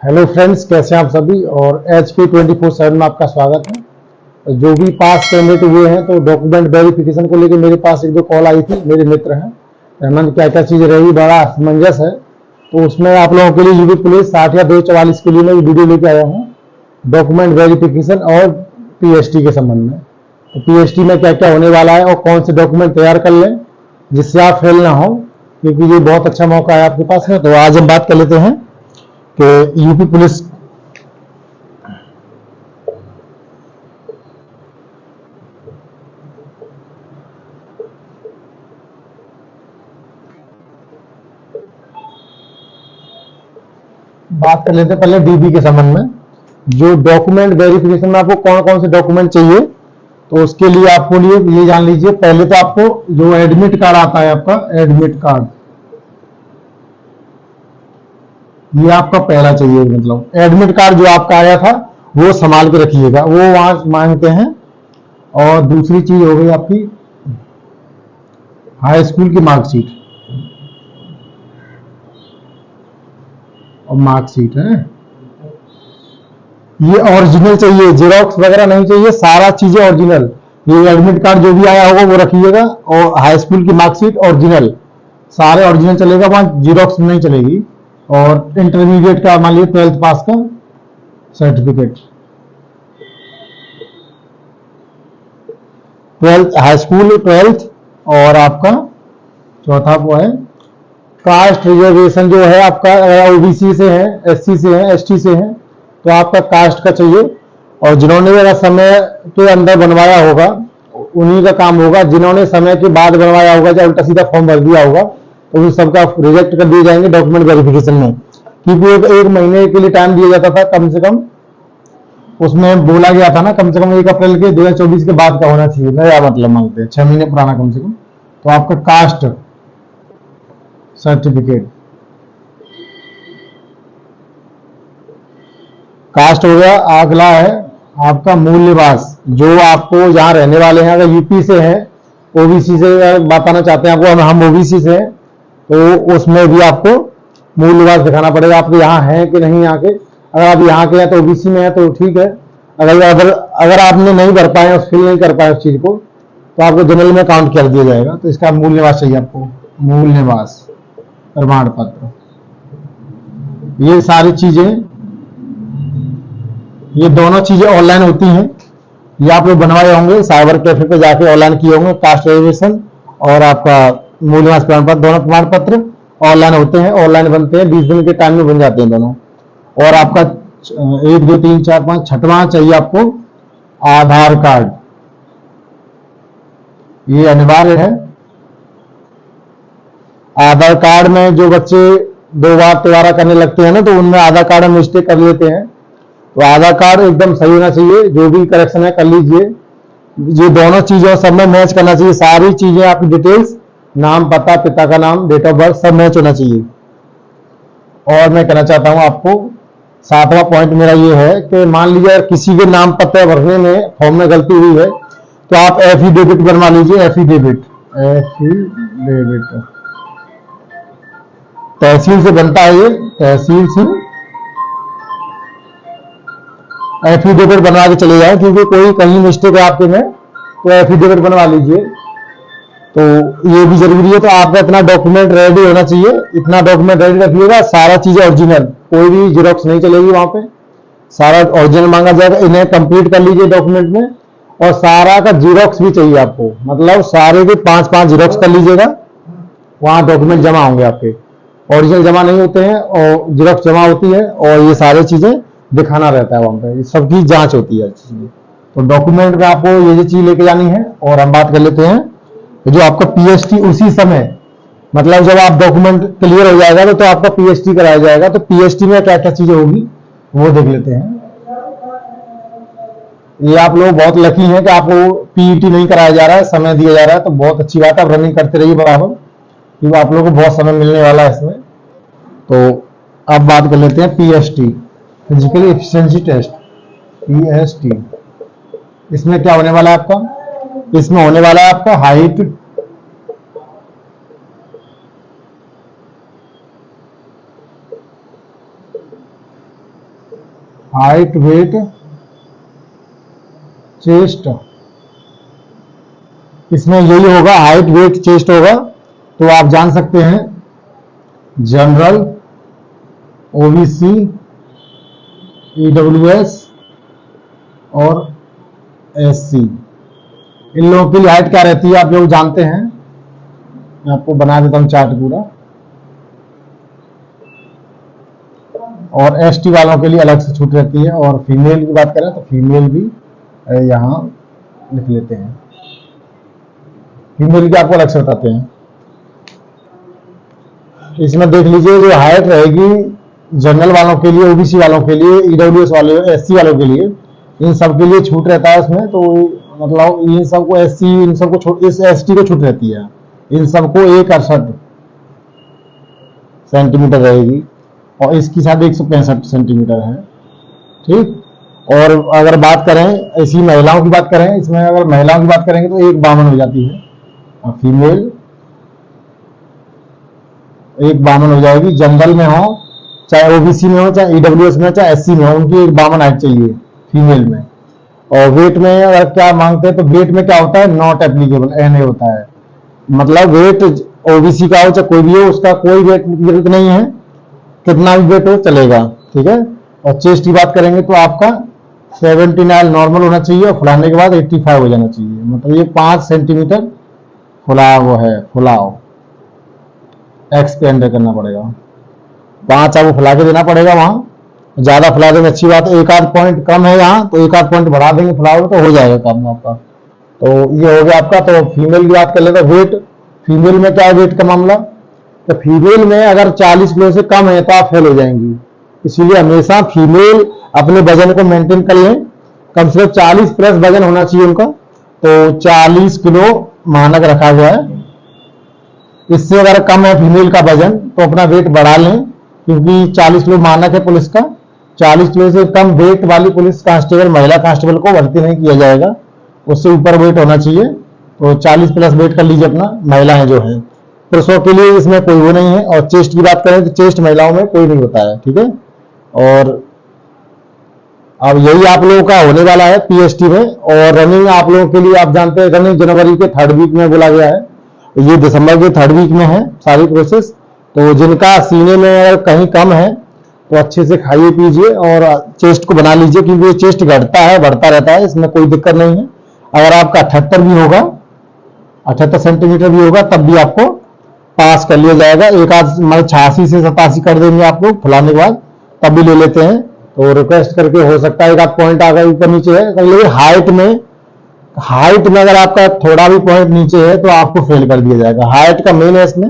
Hello friends, कैसे हैं आप सभी। और HP 24/7 में आपका स्वागत है। जो भी पास कैंडिडेट हुए हैं तो डॉक्यूमेंट वेरिफिकेशन को लेकर मेरे पास एक दो कॉल आई थी। मेरे मित्र हैं, हेमंत, क्या क्या चीज़ रही, बड़ा असमंजस है। तो उसमें आप लोगों के लिए यूपी पुलिस 60 या 244 के लिए मैं वीडियो लेके आया हूँ, डॉक्यूमेंट वेरिफिकेशन और PST के संबंध में। तो PST में क्या क्या होने वाला है और कौन से डॉक्यूमेंट तैयार कर लें जिससे आप फेल ना हो, क्योंकि ये बहुत अच्छा मौका है आपके पास में। तो आज हम बात कर लेते हैं कि यूपी पुलिस बात कर लेते हैं पहले DB के संबंध में। जो डॉक्यूमेंट वेरिफिकेशन में आपको कौन कौन से डॉक्यूमेंट चाहिए, तो उसके लिए आपको लिए ये जान लीजिए। पहले तो आपको जो एडमिट कार्ड आता है, आपका एडमिट कार्ड, ये आपका पहला चाहिए। मतलब एडमिट कार्ड जो आपका आया था वो संभाल के रखिएगा, वो वहां मांगते हैं। और दूसरी चीज हो गई आपकी हाई स्कूल की मार्कशीट, और मार्कशीट है ये ओरिजिनल चाहिए, जेरोक्स वगैरह नहीं चाहिए, सारा चीजें ओरिजिनल। ये एडमिट कार्ड जो भी आया होगा वो रखिएगा, और हाई स्कूल की मार्कशीट ओरिजिनल, सारे ओरिजिनल चलेगा, वहां जीरोक्स नहीं चलेगी। और इंटरमीडिएट का मान लीजिए 12th पास का certificate, 12th high school 12th। और आपका चौथा वो है कास्ट रिजर्वेशन, जो है आपका OBC से है, SC से है, ST से है, तो आपका कास्ट का चाहिए। और जिन्होंने मेरा समय के अंदर बनवाया होगा उन्हीं का काम होगा, जिन्होंने समय के बाद बनवाया होगा या उल्टा सीधा फॉर्म भर दिया होगा तो उन सबका रिजेक्ट कर दिए जाएंगे डॉक्यूमेंट वेरिफिकेशन में। क्योंकि एक महीने के लिए टाइम दिया जाता था कम से कम, उसमें बोला गया था ना कम से कम 1 अप्रैल के 2024 के बाद का होना चाहिए, नया मतलब मांगते हैं 6 महीने पुराना कम से कम। तो आपका कास्ट सर्टिफिकेट, कास्ट हो गया। अगला है आपका मूल निवास, जो आपको जहां रहने वाले हैं। अगर यूपी से हैं, OBC से बताना चाहते हैं आपको, हम OBC से हैं, तो उसमें भी आपको मूल निवास दिखाना पड़ेगा, आपके यहाँ है कि नहीं यहाँ के। अगर आप यहाँ के हैं तो OBC में है तो ठीक है। अगर आपने नहीं भर पाए, फिल नहीं कर पाए उस चीज को, तो आपको जनरल में काउंट कर दिया जाएगा। तो इसका मूल निवास चाहिए आपको, मूल निवास प्रमाण पत्र। ये सारी चीजें, ये दोनों चीजें ऑनलाइन होती हैं। ये आप लोग बनवाए होंगे, साइबर कैफे पे जाके ऑनलाइन किए होंगे। कास्ट रजिस्ट्रेशन और आपका मूल निवास प्रमाण पत्र, दोनों प्रमाण पत्र ऑनलाइन होते हैं, ऑनलाइन बनते हैं, 20 दिन के टाइम में बन जाते हैं दोनों। और आपका 1 2 3 4 5 छठवां चाहिए आपको आधार कार्ड, ये अनिवार्य है। आधार कार्ड में जो बच्चे 2 बार दोबारा करने लगते हैं ना, तो उनमें आधार कार्ड में मिस्टेक कर लेते हैं। तो आधार कार्ड एकदम सही होना चाहिए, जो भी करेक्शन है कर लीजिए। ये दोनों चीजों सब में मैच करना चाहिए, सारी चीजें आपकी डिटेल्स, नाम, पता, पिता का नाम, डेट ऑफ बर्थ सब मैच होना चाहिए। और मैं कहना चाहता हूं आपको, 7वां पॉइंट मेरा ये है कि मान लीजिए अगर किसी के नाम पता भरने में फॉर्म में गलती हुई है, तो आप एफिडेविट बनवा लीजिए। एफिडेविट तहसील से बनता है, ये तहसील से एफिडेविट बनवा के चले जाए, क्योंकि कोई कहीं मिस्टेक है आपके में तो एफिडेविट बनवा लीजिए। तो ये भी जरूरी है। तो आपका इतना डॉक्यूमेंट रेडी होना चाहिए, इतना डॉक्यूमेंट रेडी रखिएगा, सारा चीजें ओरिजिनल, कोई भी जीरोक्स नहीं चलेगी वहां पे, सारा ओरिजिनल मांगा जाएगा। इन्हें कंप्लीट कर लीजिए डॉक्यूमेंट में, और सारा का जीरोक्स भी चाहिए आपको, मतलब सारे के 5-5 जीरोक्स कर लीजिएगा। वहां डॉक्यूमेंट जमा होंगे आपके, ओरिजिनल जमा नहीं होते हैं और जीरोक्स जमा होती है, और ये सारी चीजें दिखाना रहता है वहां पे, सबकी जांच होती है चीजें। तो डॉक्यूमेंट में आपको ये चीज लेके जानी है। और हम बात कर लेते हैं जो आपका PST उसी समय, मतलब जब आप डॉक्यूमेंट क्लियर हो जाएगा तो आपका PST कराया जाएगा। तो PST में क्या क्या चीजें होगी वो देख लेते हैं। ये आप लोग बहुत लकी हैं कि आपको PET नहीं कराया जा रहा है, समय दिया जा रहा है, तो बहुत अच्छी बात है। आप रनिंग करते रहिए बराबर, क्योंकि आप लोगों को बहुत समय मिलने वाला है इसमें। तो अब बात कर लेते हैं PST, physical efficiency test, PST। इसमें क्या होने वाला है आपका, इसमें होने वाला है आपका हाइट, हाइट वेट चेस्ट, इसमें यही होगा, हाइट वेट चेस्ट होगा। तो आप जान सकते हैं जनरल, ओबीसी, ईडब्ल्यूएस और एससी, इन लोगों के लिए हाइट क्या रहती है आप लोग जानते हैं। मैं आपको बना देता हूं चार्ट पूरा। और एसटी वालों के लिए अलग से छूट रहती है। और फीमेल की बात करें तो फीमेल भी यहां लिख लेते हैं, फीमेल की आपको अलग से बताते हैं। इसमें देख लीजिए जो हाइट रहेगी जनरल वालों के लिए, ओबीसी वालों के लिए, ईडब्ल्यूएस वाले, एससी वालों के लिए, इन सब के लिए छूट रहता है उसमें। तो मतलब इन सबको एससी, इन सबको छूट, इस एसटी को छूट रहती है। इन सबको 168 सेंटीमीटर रहेगी और इसकी साथ 165 सेंटीमीटर है। ठीक। और अगर बात करें ऐसी महिलाओं की बात करें, इसमें अगर महिलाओं की बात करेंगे तो 152 हो जाती है, और फीमेल 152 हो जाएगी। जनरल में हो, चाहे ओबीसी में हो, चाहे ईडब्ल्यूएस में हो, चाहे एससी में हो, उनकी 152 हाइट चाहिए फीमेल में। और वेट में अगर क्या मांगते हैं तो वेट में क्या होता है, नॉट एप्लीकेबल, एनए होता है। मतलब वेट ओबीसी का हो चाहे कोई भी हो, उसका कोई वेट जरूरत नहीं है, कितना भी वेट हो चलेगा। ठीक है। और चेस्ट की बात करेंगे तो आपका 79 नॉर्मल होना चाहिए और फुलाने के बाद 85 हो जाना चाहिए। मतलब ये 5 सेंटीमीटर फुलाव है, फुलाव एक्स पे अंडर करना पड़ेगा, 5 आपको फुला के देना पड़ेगा। वहां ज्यादा फुला देंगे अच्छी बात है, एक आध पॉइंट कम है यहाँ तो एक आध पॉइंट बढ़ा देंगे फुलाव तो हो जाएगा काम आपका। तो ये हो गया आपका। तो फीमेल की बात कर लेते हैं, वेट फीमेल में क्या है वेट का मामला, तो फीमेल में अगर 40 किलो से कम है तो आप फेल हो जाएंगी। इसीलिए हमेशा फीमेल अपने वजन को मेंटेन कर लें, कम से कम 40 प्लस वजन होना चाहिए उनका। तो 40 किलो मानक रखा गया है। इससे अगर कम है फीमेल का वजन तो अपना वेट बढ़ा लें, क्योंकि 40 किलो मानक है पुलिस का। 40 किलो से कम वेट वाली पुलिस कांस्टेबल, महिला कांस्टेबल को भर्ती नहीं किया जाएगा, उससे ऊपर वेट होना चाहिए। तो 40 प्लस वेट कर लीजिए अपना, महिलाएं जो है। पुरुषों के लिए इसमें कोई वो नहीं है। और चेस्ट की बात करें तो चेस्ट महिलाओं में कोई नहीं होता है। ठीक है। और अब यही आप लोगों का होने वाला है पीएसटी में। और रनिंग आप लोगों के लिए आप जानते हैं रनिंग जनवरी के 3rd वीक में बोला गया है, ये दिसंबर के 3rd वीक में है सारी प्रोसेस। तो जिनका सीने में अगर कहीं कम है तो अच्छे से खाइए पीजिए और चेस्ट को बना लीजिए, क्योंकि ये चेस्ट घटता है बढ़ता रहता है, इसमें कोई दिक्कत नहीं है। अगर आपका 78 भी होगा, 78 सेंटीमीटर भी होगा, तब भी आपको पास कर लिया जाएगा। एक आध मतलब 86 से 87 कर देंगे आप लोग फुलाने के बाद, तब भी ले लेते हैं। तो रिक्वेस्ट करके हो सकता है एक आध पॉइंट आगे ऊपर नीचे है। लेकिन हाइट में अगर आपका थोड़ा भी पॉइंट नीचे है तो आपको फेल कर दिया जाएगा। हाइट का मेन है इसमें।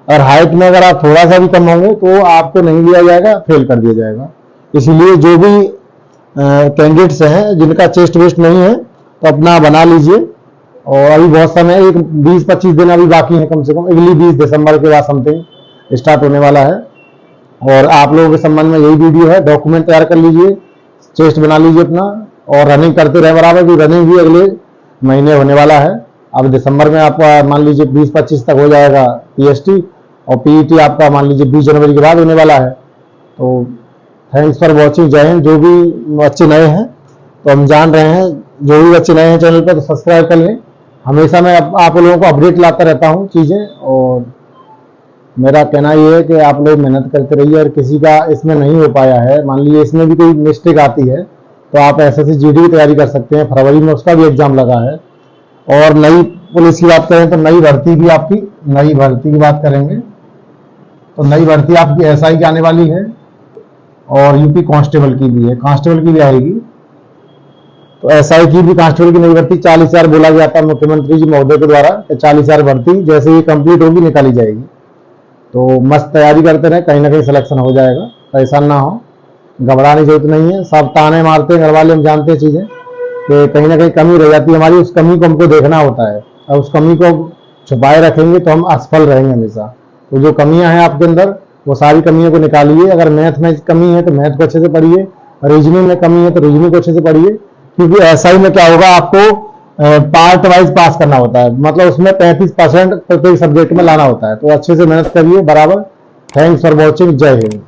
और हाइट में अगर आप थोड़ा सा भी कम होंगे तो आपको नहीं लिया जाएगा, फेल कर दिया जाएगा। इसीलिए जो भी कैंडिडेट्स हैं जिनका चेस्ट वेस्ट नहीं है तो अपना बना लीजिए। और अभी बहुत समय, एक 20-25 दिन अभी बाकी है कम से कम, अगली 20 दिसंबर के बाद समथिंग स्टार्ट होने वाला है। और आप लोगों के संबंध में यही वीडियो है। डॉक्यूमेंट तैयार कर लीजिए, चेस्ट बना लीजिए अपना, और रनिंग करते रहे बराबर, की रनिंग भी अगले महीने होने वाला है। अब दिसंबर में आपका मान लीजिए 20-25 तक हो जाएगा पीएसटी, और पीईटी आपका मान लीजिए 20 जनवरी के बाद होने वाला है। तो थैंक्स फॉर वॉचिंग। जय हिंद। जो भी बच्चे नए हैं तो हम जान रहे हैं, जो भी बच्चे नए हैं चैनल पर तो सब्सक्राइब कर लें। हमेशा मैं आप लोगों को अपडेट लाता रहता हूँ चीज़ें। और मेरा कहना ये है कि आप लोग मेहनत करते रहिए। और किसी का इसमें नहीं हो पाया है, मान लीजिए इसमें भी कोई मिस्टेक आती है, तो आप एसएससी जीडी की तैयारी कर सकते हैं। फरवरी में उसका भी एग्जाम लगा है। और नई पुलिस की बात करें तो नई भर्ती भी आपकी, नई भर्ती की बात करेंगे तो नई भर्ती आपकी एसआई की आने वाली है, और यूपी कांस्टेबल की भी है, कांस्टेबल की भी आएगी। तो एसआई की भी, कांस्टेबल की नई भर्ती 40,000 बोला गया था मुख्यमंत्री जी महोदय के द्वारा, 40,000 भर्ती जैसे ये कंप्लीट होगी निकाली जाएगी। तो मस्त तैयारी करते रहे, कहीं ना कहीं सिलेक्शन हो जाएगा, परेशान ना हो, घबराने की जरूरत नहीं है। सब ताने मारते हैं घर वाले, हम जानते हैं चीज़ें कि कहीं ना कहीं कमी रह जाती है हमारी, उस कमी को हमको देखना होता है। और उस कमी को छुपाए रखेंगे तो हम असफल रहेंगे हमेशा। तो जो कमियां हैं आपके अंदर वो सारी कमियों को निकालिए। अगर मैथ में कमी है तो मैथ को अच्छे से पढ़िए, रीजनिंग में कमी है तो रीजनिंग को अच्छे से पढ़िए, क्योंकि एसआई में क्या होगा, आपको पार्ट वाइज पास करना होता है, मतलब उसमें 35% प्रत्येक सब्जेक्ट में लाना होता है। तो अच्छे से मेहनत करिए बराबर। Thanks for watching. जय हिंद।